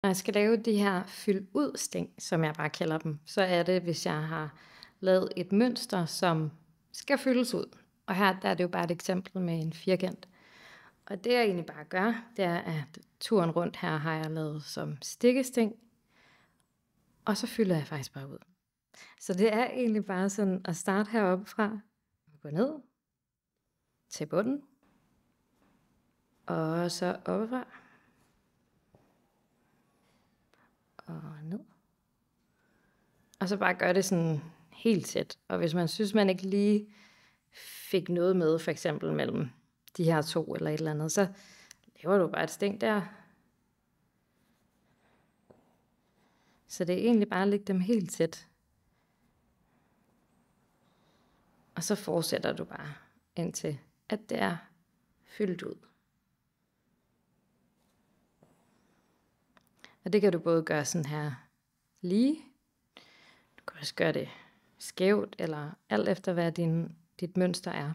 Når jeg skal lave de her fyld ud sting, som jeg bare kalder dem, så er det, hvis jeg har lavet et mønster, som skal fyldes ud. Og her der er det jo bare et eksempel med en firkant. Og det jeg egentlig bare gør, det er, at turen rundt her har jeg lavet som stikkesting, og så fylder jeg faktisk bare ud. Så det er egentlig bare sådan at starte heroppe fra, gå ned til bunden, og så oppefra og ned. Og så bare gøre det sådan helt tæt. Og hvis man synes, man ikke lige fik noget med, for eksempel mellem de her to eller et eller andet, så laver du bare et sting der. Så det er egentlig bare at lægge dem helt tæt. Og så fortsætter du bare indtil, at det er fyldt ud. Og det kan du både gøre sådan her lige. Du kan også gøre det skævt, eller alt efter hvad dit mønster er.